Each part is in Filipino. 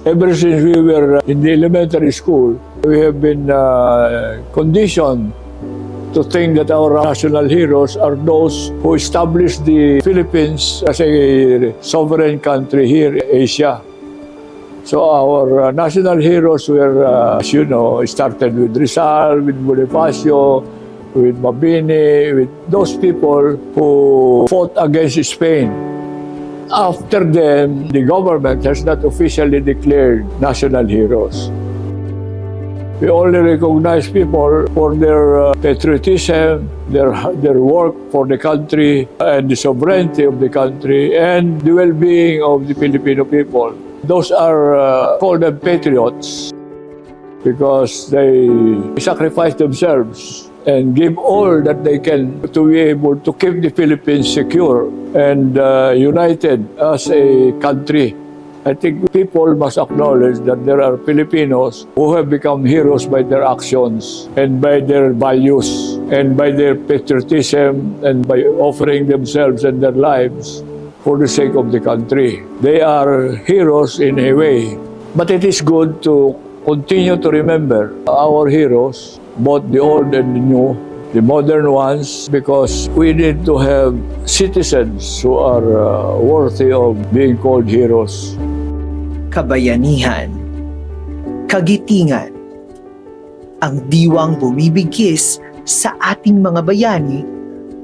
Ever since we were in the elementary school, we have been conditioned to think that our national heroes are those who established the Philippines as a sovereign country here in Asia. So our national heroes were, as you know, started with Rizal, with Bonifacio, with Mabini, with those people who fought against Spain. After them, the government has not officially declared national heroes. We only recognize people for their patriotism, their work for the country and the sovereignty of the country and the well-being of the Filipino people. Those are called them patriots because they sacrifice themselves and give all that they can to be able to keep the Philippines secure and united as a country. I think people must acknowledge that there are Filipinos who have become heroes by their actions and by their values and by their patriotism and by offering themselves and their lives for the sake of the country. They are heroes in a way, but it is good to continue to remember our heroes, both the old and the new, the modern ones, because we need to have citizens who are worthy of being called heroes. Kabayanihan, kagitingan, ang diwang bumibigkis sa ating mga bayani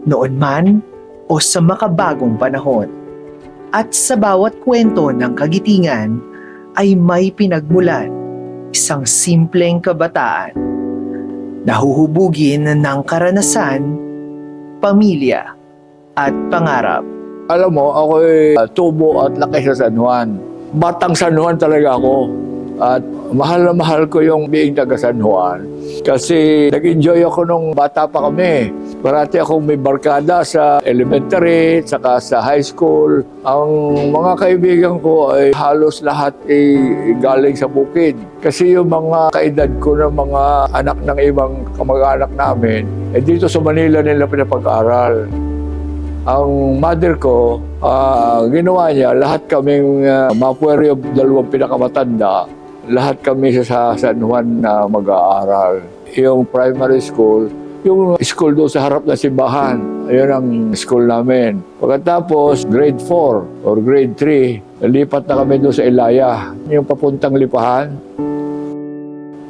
noon man o sa makabagong panahon. At sa bawat kwento ng kagitingan ay may pinagmulan, isang simpleng kabataan, nahuhubugin ng karanasan, pamilya at pangarap. Alam mo, ako'y tubo at laki sa San Juan. Batang San Juan talaga ako. At mahal na mahal ko yung being taga San Juan. Kasi nag-enjoy ako nung bata pa kami. Parati akong may barkada sa elementary, saka sa high school. Ang mga kaibigan ko ay halos lahat ay galing sa bukid. Kasi yung mga kaedad ko ng mga anak ng ibang kamag-anak namin, dito sa Manila nila pinapag-aral. Ang mother ko, ginawa niya, lahat kaming mapuweryo, dalawang pinakamatanda, lahat kami sa San Juan na mag-aaral. Yung primary school, yung school doon sa harap ng simbahan, ayun ang school namin. Pagkatapos, grade 4 or grade 3, lipat na kami doon sa Ilaya, yung papuntang Lipahan.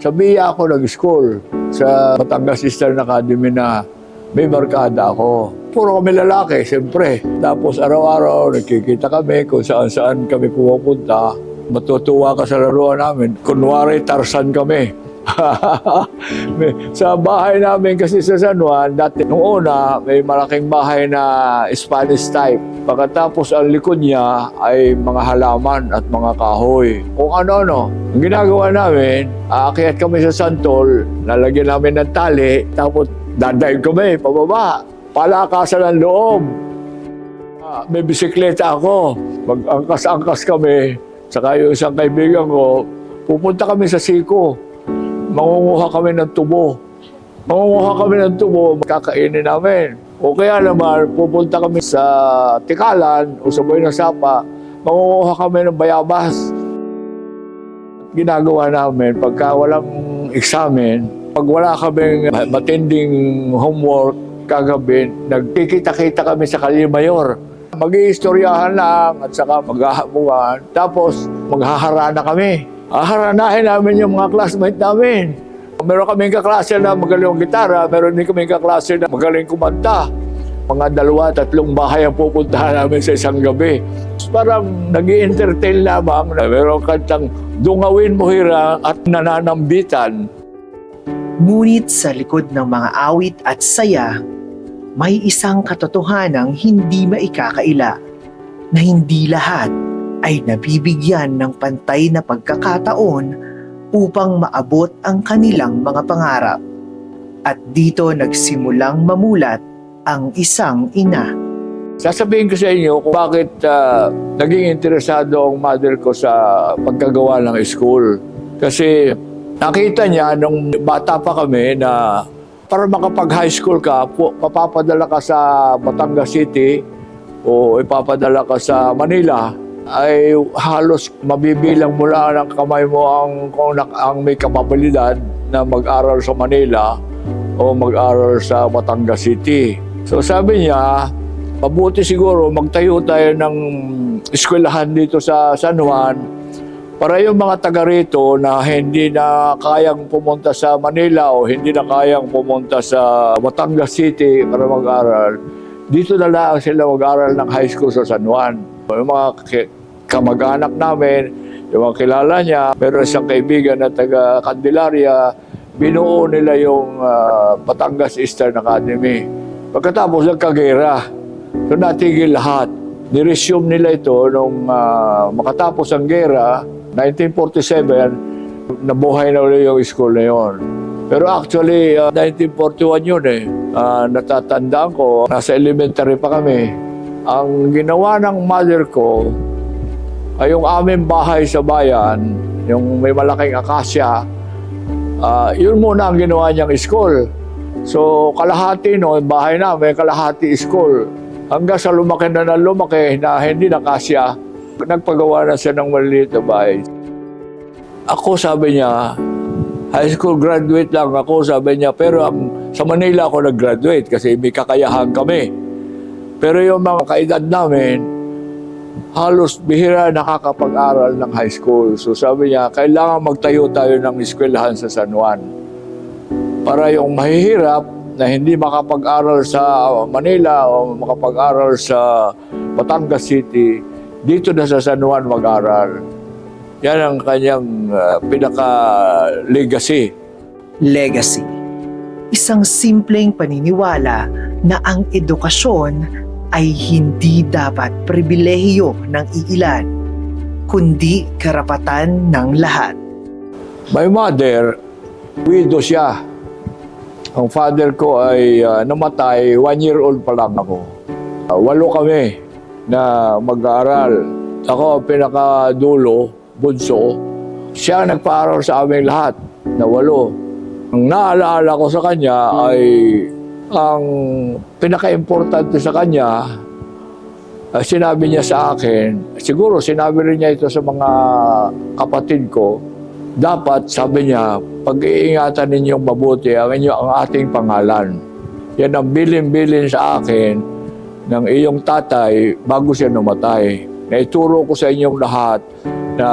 Sa Biya ako nag-school, sa Batangas Eastern Academy na may barkada ako. Puro kami lalaki, siyempre. Tapos araw-araw, nagkikita kami kung saan-saan kami pumupunta. Matutuwa ka sa laruan namin. Kunwari, Tarzan kami. Sa bahay namin kasi sa San Juan, dati nung una, may malaking bahay na Spanish type. Pagkatapos ang likod niya ay mga halaman at mga kahoy. Kung ano-ano. Ang ginagawa namin, aakyat kami sa santol, lalagyan namin ng tali, tapos dadaig kami, pababa. Palakasan ng loob. May bisikleta ako. Mag-angkas-angkas kami. Saka yung isang kaibigan ko, pupunta kami sa Siko. Mangunguha kami ng tubo. Mangunguha kami ng tubo, kakainin namin. O kaya naman, pupunta kami sa Tikalan o sa Buhay ng Sapa, mangunguha kami ng bayabas. Ginagawa namin, pagka walang examen, pag wala kaming matinding homework, kagabi, nagkikita-kita kami sa Kalimayor. Mag-iistoryahan lang at saka maghahamuan. Tapos, maghaharana kami. Haharanahin namin yung mga classmate namin. Meron kaming kaklase na magaling gitara, meron din kaming kaklase na magaling kumanta. Mga 2-3 bahay ang pupuntahan namin sa isang gabi. Parang nag-i-entertain lamang na meron kantang Dungawin Mo Hirang at Nananambitan. Ngunit sa likod ng mga awit at saya, may isang katotohanang hindi maikakaila na hindi lahat ay nabibigyan ng pantay na pagkakataon upang maabot ang kanilang mga pangarap. At dito nagsimulang mamulat ang isang ina. Sasabihin ko sa inyo kung bakit naging interesado ang mother ko sa pagkagawa ng school. Kasi nakita niya nung bata pa kami na para makapag-high school ka, papapadala ka sa Batangas City o ipapadala ka sa Manila ay halos mabibilang mula ng kamay mo ang may kapabilidad na mag-aral sa Manila o mag-aral sa Batangas City. So sabi niya, mabuti siguro magtayo tayo ng eskwelahan dito sa San Juan para yung mga taga rito na hindi na kayang pumunta sa Manila o hindi na kayang pumunta sa Batangas City para mag-aral, dito na lang sila mag-aral ng high school sa San Juan. Yung mga kamag-anak namin, yung mga kilala niya, pero isang kaibigan na taga Candelaria, binuo nila yung Batangas Eastern Academy. Pagkatapos nagkagera, so natigil lahat. Niresume nila ito nung makatapos ang gera, 1947, nabuhay na ulit yung school na yun. Pero actually, 1941 yun eh. Natatandaan ko, nasa elementary pa kami. Ang ginawa ng mother ko ay yung aming bahay sa bayan, yung may malaking akasya, yun muna ang ginawa niyang school. So kalahati no, bahay namin, kalahati school. Hanggang sa lumaki na lumaki na hindi nakasya, nagpagawa na siya ng maliliit na bahay. Ako, sabi niya, high school graduate lang ako, sabi niya, pero sa Manila ako nag-graduate kasi may kakayahan kami. Pero yung mga kaedad namin, halos bihira nakakapag-aral ng high school. So sabi niya, kailangan magtayo tayo ng eskwelahan sa San Juan. Para yung mahihirap na hindi makapag-aral sa Manila o makapag-aral sa Batangas City, dito na sa San Juan mag-aral. Yan ang kanyang pinaka-legacy. Legacy. Isang simpleng paniniwala na ang edukasyon ay hindi dapat pribilehiyo ng iilan, kundi karapatan ng lahat. My mother, widow siya. Ang father ko ay namatay, 1-year-old pa lang ako. 8 kami na mag-aaral. Ako ang pinakadulo, bunso. Siya nagpaaral sa aming lahat na 8. Ang naalaala ko sa kanya ay ang pinaka-importante sa kanya, sinabi niya sa akin, siguro sinabi rin niya ito sa mga kapatid ko, dapat, sabi niya, pag-iingatan ninyong mabuti ang ating pangalan. Yan ang bilin-bilin sa akin ng iyong tatay bago siya namatay. Naituro ko sa inyong lahat na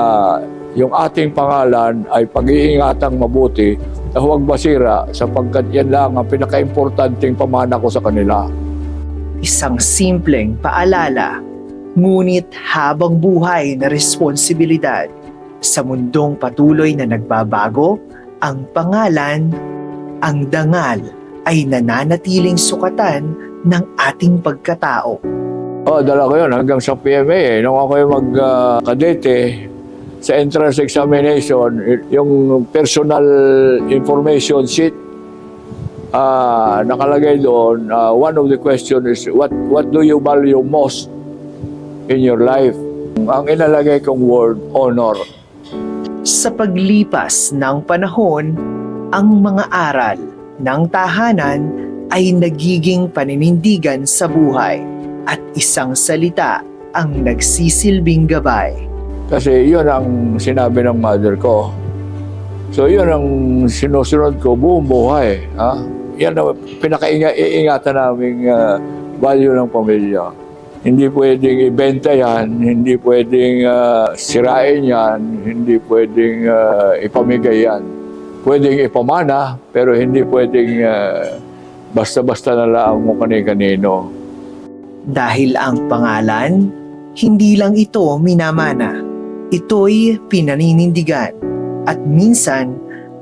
yung ating pangalan ay pag-iingatang mabuti na huwag masira sapagkat yan lang ang pinaka-importanting pamana ko sa kanila. Isang simpleng paalala, ngunit habang buhay na responsibilidad. Sa mundong patuloy na nagbabago, ang pangalan, ang dangal ay nananatiling sukatan ng ating pagkatao. Dala ko yun hanggang sa PMA. Nung ako yung mag-kadete, sa entrance examination, yung personal information sheet, nakalagay doon, one of the question is, what do you value most in your life? Ang inalagay kong word, honor. Sa paglipas ng panahon, ang mga aral ng tahanan ay nagiging paninindigan sa buhay at isang salita ang nagsisilbing gabay. Kasi yun ang sinabi ng mother ko. So yun ang sinusunod ko buong buhay. Yan ang pinaka-iingatan naming value ng pamilya. Hindi pwedeng ibenta yan, hindi pwedeng sirain yan, hindi pwedeng ipamigay yan. Pwedeng ipamana, pero hindi pwedeng basta-basta na lang mo kani-kanino. Dahil ang pangalan, hindi lang ito minamana. Ito'y pinaninindigan. At minsan,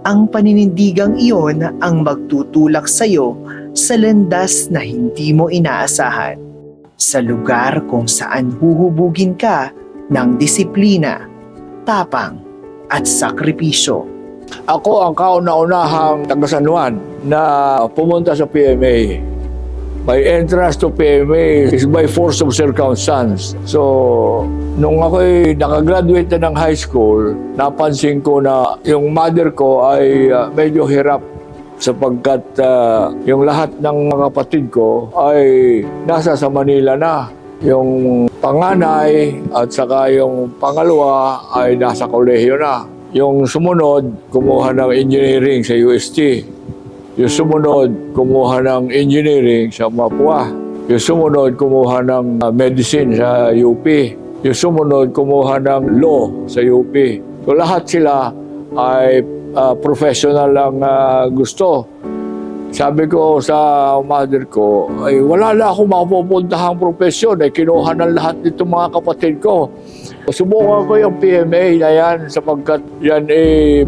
ang paninindigang iyon ang magtutulak sa iyo sa landas na hindi mo inaasahan. Sa lugar kung saan huhubugin ka ng disiplina, tapang at sakripisyo. Ako ang kauna-unahang taga San Juan na pumunta sa PMA. My entrance to PMA is by force of circumstance. So, nung ako'y nakagraduate na ng high school, napansin ko na yung mother ko ay medyo hirap sapagkat yung lahat ng mga kapatid ko ay nasa sa Manila na. Yung panganay at saka yung pangalawa ay nasa kolehiyo na. Yung sumunod, kumuha ng engineering sa UST. Yung sumunod, kumuha ng engineering sa Mapua. Yung sumunod, kumuha ng medicine sa UP. Yung sumunod, kumuha ng law sa UP. So lahat sila ay professional ang gusto. Sabi ko sa mother ko, ay wala na akong mapupuntahang profesyon. Ay kinuha ng lahat nito mga kapatid ko. Subukan ko yung PMA na yan sapagkat yan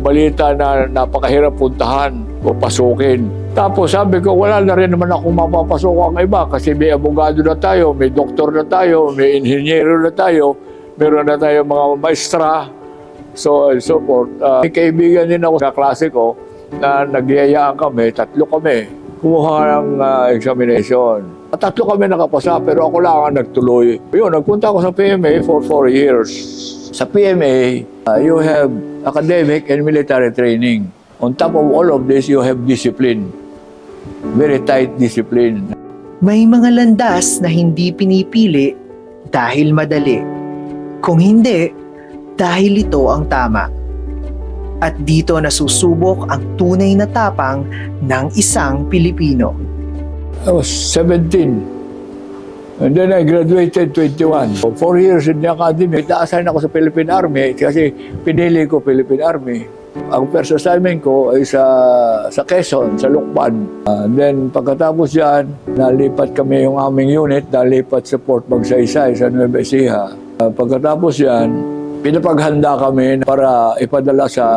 balita na napakahirap puntahan o pasukin. Tapos sabi ko, wala na rin naman akong mapapasok ang iba kasi may abogado na tayo, may doktor na tayo, may inhinyero na tayo, meron na tayo mga maestra, so and so forth. May kaibigan din ako sa klase ko na nagyayaan kami, 3 kami, kumuha ng examination. 3 kami nakapasa pero ako lang ang nagtuloy. Yun, nagpunta ako sa PMA for 4 years. Sa PMA, you have academic and military training. On top of all of this, you have discipline. Very tight discipline. May mga landas na hindi pinipili dahil madali. Kung hindi, dahil ito ang tama. At dito nasusubok ang tunay na tapang ng isang Pilipino. I was 17. And then I graduated 21. For 4 years in the academy, na-assign ako sa Philippine Army kasi pinili ko Philippine Army. Ang first assignment ko ay sa Quezon, sa Lucban. Then pagkatapos yan, nalipat kami yung aming unit, nalipat sa Port Magsaysay sa Nueva Ecija. Pagkatapos yan, pinapaghanda kami para ipadala sa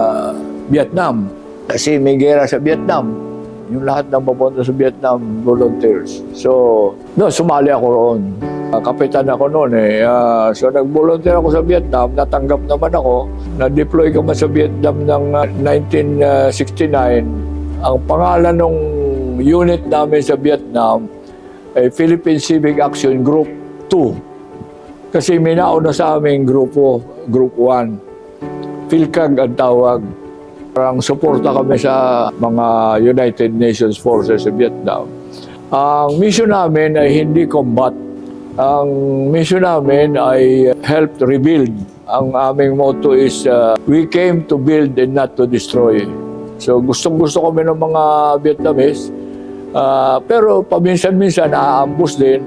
Vietnam. Kasi may gera sa Vietnam. Yung lahat ng papunta sa Vietnam, volunteers. So, sumali ako roon. Kapitan ako noon eh. So nag-volunteer ako sa Vietnam, natanggap naman ako. Na-deploy ka man sa Vietnam ng 1969. Ang pangalan ng unit namin sa Vietnam ay Philippine Civic Action Group 2. Kasi may nauna sa aming grupo, Group 1. PhilCAG ang tawag. Parang suporta kami sa mga United Nations Forces sa Vietnam. Ang mission namin ay hindi combat. Ang mission namin ay help to rebuild. Ang aming motto is, we came to build and not to destroy. So gustong-gusto kami ng mga Vietnamese. Pero paminsan-minsan naaambus din.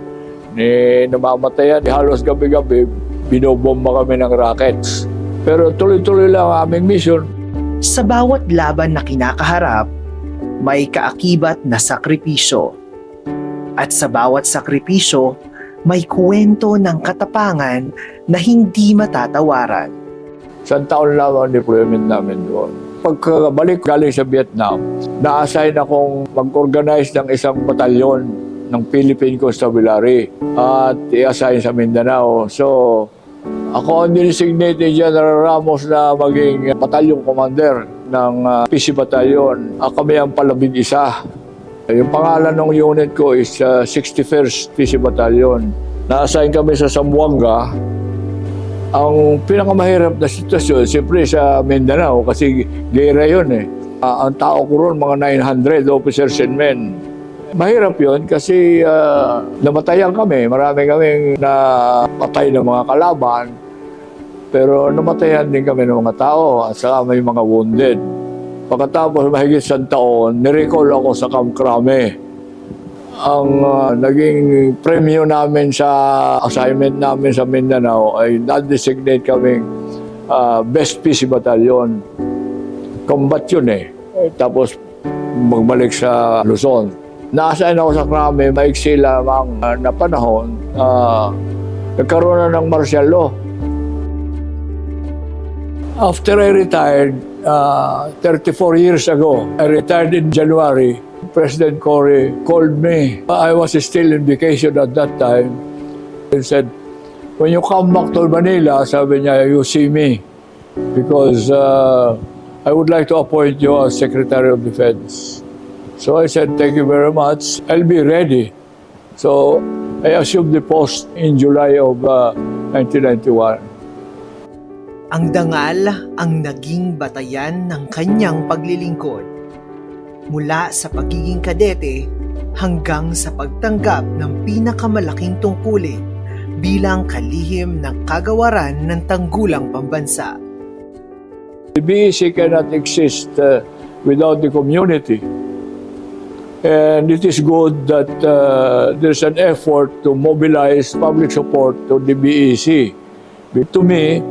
Namamatayan. Halos gabi-gabi, binobomba kami ng rockets. Pero tuloy-tuloy lang ang aming mission. Sa bawat laban na kinakaharap, may kaakibat na sakripisyo. At sa bawat sakripisyo, may kwento ng katapangan na hindi matatawaran. Isang taon lang ang deployment namin doon. Pagkabalik galing sa Vietnam, na-assign akong mag-organize ng isang batalyon ng Philippine Constabulary at i-assign sa Mindanao. So, ako ang dinisignated General Ramos na maging batalyon commander ng PC Battalion. Kami ang palabing-isa. Yung pangalan ng unit ko is 61st PC Battalion. Na-assign kami sa Zamboanga. Ang pinakamahirap na sitwasyon, siyempre sa Mindanao, kasi gera yun eh. Ang tao ko ron, mga 900 officers and men. Mahirap yun kasi namatayan kami. Marami kaming napatay ng mga kalaban. Pero namatayan din kami ng mga tao at saka may mga wounded. Pagkatapos mahigit 1 taon, nirecall ako sa Camp Crame. Ang naging premyo namin sa assignment namin sa Mindanao ay na-designate kaming Best PC Battalion. Combat yun eh. Tapos magbalik sa Luzon. Na-assign ako sa Crame, maiksi lamang na panahon. Nagkaroon na ng martial law. After I retired, 34 years ago, I retired in January. President Cory called me. I was still in vacation at that time. He said, when you come back to Manila, sabi niya, you see me. Because I would like to appoint you as Secretary of Defense. So I said, thank you very much. I'll be ready. So I assumed the post in July of 1991. Ang dangal ang naging batayan ng kanyang paglilingkod. Mula sa pagiging kadete hanggang sa pagtanggap ng pinakamalaking tungkulin bilang kalihim ng kagawaran ng tanggulang pambansa. The BEC cannot exist without the community. And it is good that there's an effort to mobilize public support to the BEC. But to me,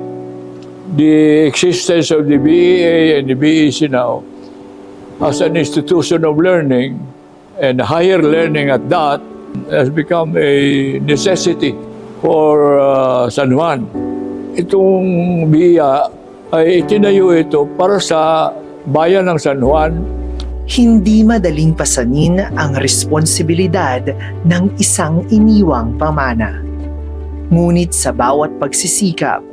the existence of the BEA and the BEC now as an institution of learning and higher learning at that has become a necessity for San Juan. Itong BIA ay itinayo ito para sa bayan ng San Juan. Hindi madaling pasanin ang responsibilidad ng isang iniwang pamana. Ngunit sa bawat pagsisikap,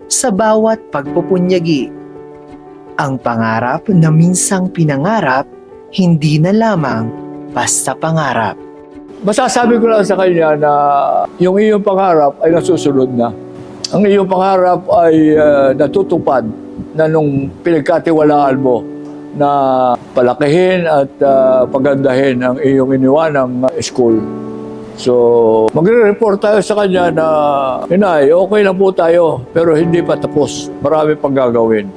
sa bawat pagpupunyagi, ang pangarap na minsang pinangarap, hindi na lamang basta pangarap. Masasabi ko lang sa kanya na yung iyong pangarap ay nasusunod na. Ang iyong pangarap ay natutupad na nung pinagkatiwalaan mo na palakihin at pagandahin ang iyong iniwanang school. So, magre-report tayo sa kanya na, Inay, okay lang po tayo, pero hindi pa tapos. Marami pang gagawin.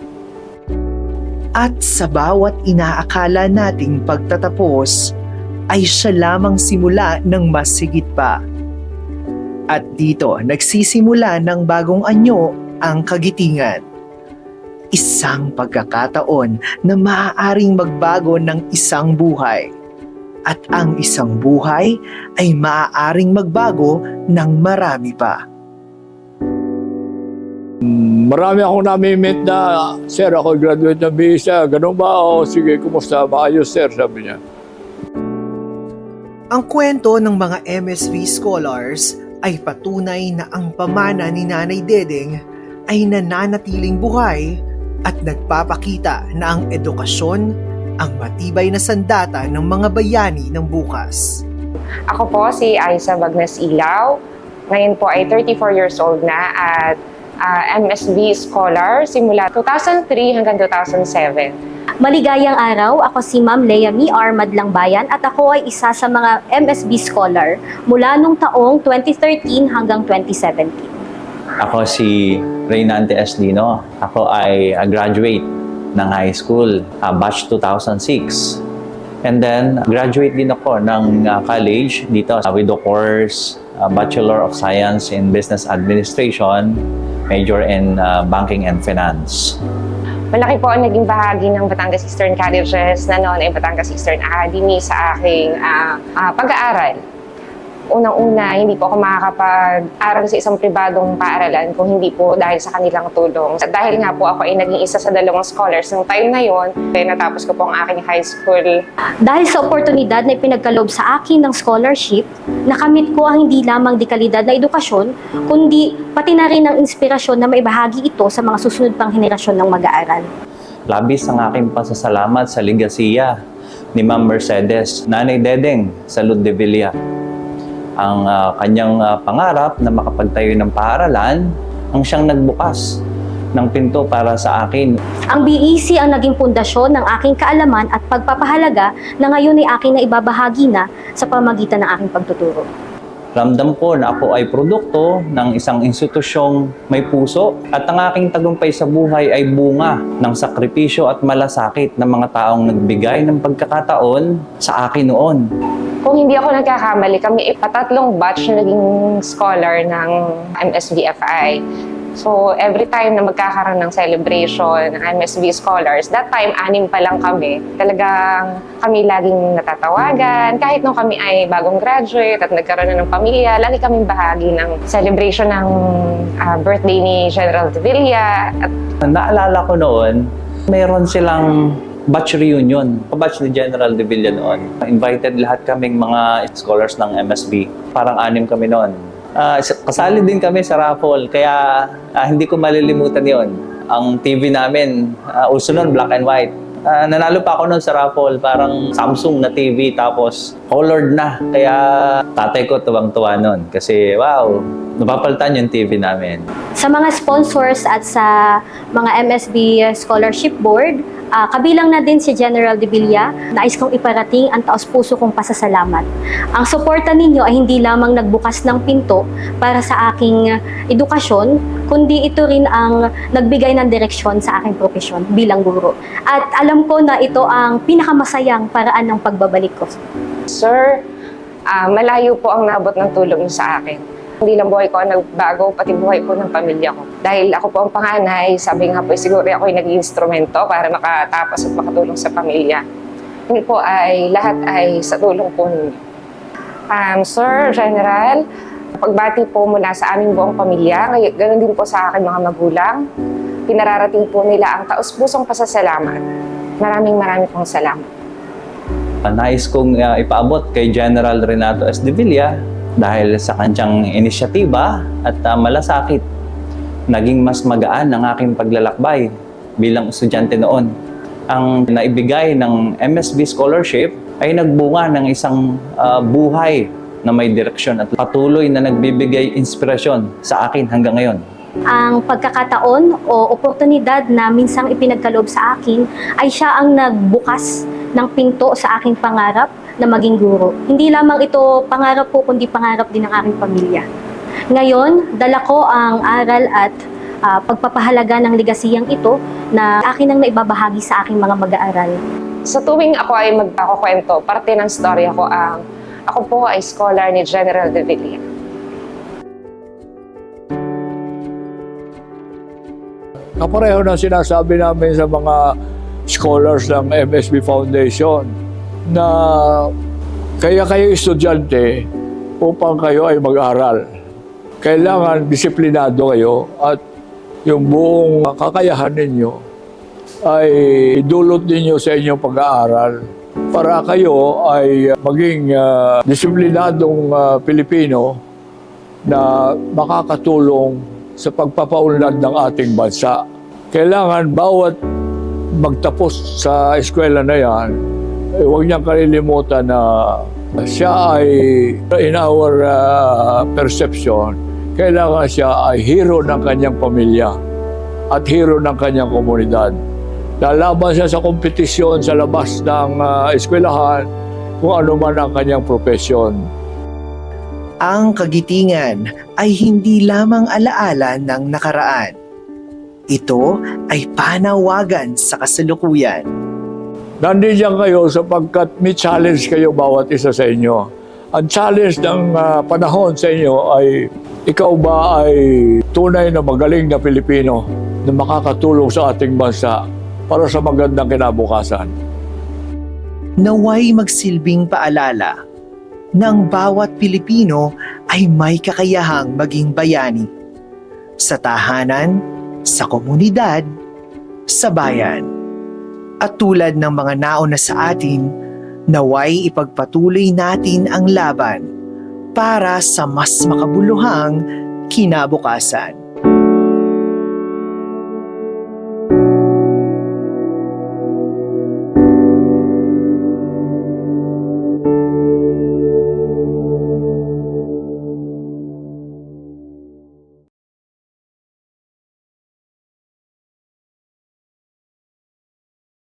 At sa bawat inaakala nating pagtatapos, ay siya lamang simula ng mas higit pa. At dito, nagsisimula ng bagong anyo ang kagitingan. Isang pagkakataon na maaaring magbago ng isang buhay. At ang isang buhay ay maaaring magbago ng marami pa. Marami akong nami-meet na, Sir, ako graduate ng BISA. Ganun ba? O sige, kumusta? Maayos, Sir, sabi niya. Ang kwento ng mga MSV scholars ay patunay na ang pamana ni Nanay Dedeng ay nananatiling buhay at nagpapakita na ang edukasyon ang matibay na sandata ng mga bayani ng bukas. Ako po si Aiza Bagnas Ilaw. Ngayon po ay 34 years old na at MSB Scholar simula 2003 hanggang 2007. Maligayang araw, ako si Ma'am Lea Miar Madlang Bayan at ako ay isa sa mga MSB Scholar mula nung taong 2013 hanggang 2017. Ako si Reynante S. Dino. Ako ay a graduate ng high school, batch 2006. And then, graduate din ako ng college dito with the course Bachelor of Science in Business Administration, major in Banking and Finance. Malaki po ang naging bahagi ng Batangas Eastern Colleges na noon ay Batangas Eastern Academy sa aking pag-aaral. Unang-una, hindi po ako makakapag-aral sa isang pribadong paaralan kung hindi po dahil sa kanilang tulong. At dahil nga po ako ay naging isa sa 2 scholars ng time na yon, natapos ko po ang aking high school. Dahil sa oportunidad na ipinagkaloob sa akin ng scholarship, nakamit ko ang hindi lamang dekalidad na edukasyon, kundi pati na rin ang inspirasyon na maibahagi ito sa mga susunod pang henerasyon ng mag-aaral. Labis ang aking pasasalamat sa ligasiya ni Ma'am Mercedes, Nanay Dedeng sa Ludevilla. Ang kanyang pangarap na makapagtayo ng paaralan ang siyang nagbukas ng pinto para sa akin. Ang BEC ang naging pundasyon ng aking kaalaman at pagpapahalaga na ngayon ay aking naibabahagi na sa pamagitan ng aking pagtuturo. Ramdam ko na ako ay produkto ng isang institusyong may puso at ang aking tagumpay sa buhay ay bunga ng sakripisyo at malasakit ng mga taong nagbigay ng pagkakataon sa akin noon. Kung hindi ako nagkakamali, kami ay patatlong batch na naging scholar ng MSBFI. So, every time na magkakaroon ng celebration ng MSB Scholars, that time, 6 pa lang kami. Talagang kami laging natatawagan. Kahit nung kami ay bagong graduate at nagkaroon na ng pamilya, lagi kaming bahagi ng celebration ng birthday ni General de Villa. At naalala ko noon, mayroon silang batch reunion. Batch ni General de Villa noon. Invited lahat kaming mga scholars ng MSB. Parang 6 kami noon. Kasali din kami sa raffle, kaya hindi ko malilimutan yon. Ang TV namin, uso nun, black and white. Nanalo pa ako nun sa raffle, parang Samsung na TV, tapos colored na. Kaya tatay ko tuwang-tuwa nun. Kasi wow, napapalitan yung TV namin. Sa mga sponsors at sa mga MSB Scholarship Board, Kabilang na din si General De Villa, nais kong iparating ang taos-puso kong pasasalamat. Ang suporta ninyo ay hindi lamang nagbukas ng pinto para sa aking edukasyon, kundi ito rin ang nagbigay ng direksyon sa aking profesyon bilang guro. At alam ko na ito ang pinakamasayang paraan ng pagbabalik ko. Sir, malayo po ang nabot ng tulong niyo sa akin. Hindi lang buhay ko ang nagbago, pati buhay po ng pamilya ko. Dahil ako po ang panganay, sabi nga po, siguro ako yung naging instrumento para makatapos at makatulong sa pamilya. Yun po ay, lahat ay sa tulong po ninyo. Sir, General, pagbati po mula sa aming buong pamilya, ganoon din po sa aking mga magulang. Pinararating po nila ang taos-pusong pasasalamat. Maraming pong salamat. Nais kong ipaabot kay General Renato S. De Villa dahil sa kanyang inisyatiba at malasakit. Naging mas magaan ang aking paglalakbay bilang estudyante noon. Ang naibigay ng MSB Scholarship ay nagbunga ng isang buhay na may direksyon at patuloy na nagbibigay inspirasyon sa akin hanggang ngayon. Ang pagkakataon o oportunidad na minsang ipinagkaloob sa akin ay siya ang nagbukas ng pinto sa aking pangarap na maging guro. Hindi lamang ito pangarap ko, kundi pangarap din ng aking pamilya. Ngayon, dala ko ang aral at pagpapahalaga ng legasiyang ito na akin ang naibabahagi sa aking mga mag-aaral. Sa tuwing ako ay magkakukwento, parte ng storya ko ako po ay scholar ni General De Villa. Kapareho na sinasabi namin sa mga scholars ng MSB Foundation na kaya kayo estudyante upang kayo ay mag-aral. Kailangan disiplinado kayo at yung buong kakayahan ninyo ay idulot ninyo sa inyong pag-aaral para kayo ay maging disiplinadong Pilipino na makakatulong sa pagpapaunlad ng ating bansa. Kailangan bawat magtapos sa eskwela na yan, huwag niyang kalilimutan na siya ay, in our perception, kailangan siya ay hero ng kanyang pamilya at hero ng kanyang komunidad. Lalaban siya sa kompetisyon sa labas ng eskwelahan kung ano man ang kanyang profesyon. Ang kagitingan ay hindi lamang alaala ng nakaraan. Ito ay panawagan sa kasalukuyan. Nandiyan kayo sapagkat may challenge kayo bawat isa sa inyo. Ang challenge ng panahon sa inyo ay ikaw ba ay tunay na magaling na Pilipino na makakatulong sa ating bansa para sa magandang kinabukasan. Naway magsilbing paalala na ang bawat Pilipino ay may kakayahang maging bayani sa tahanan, sa komunidad, sa bayan. At tulad ng mga nauna sa atin, naway ipagpatuloy natin ang laban para sa mas makabuluhang kinabukasan.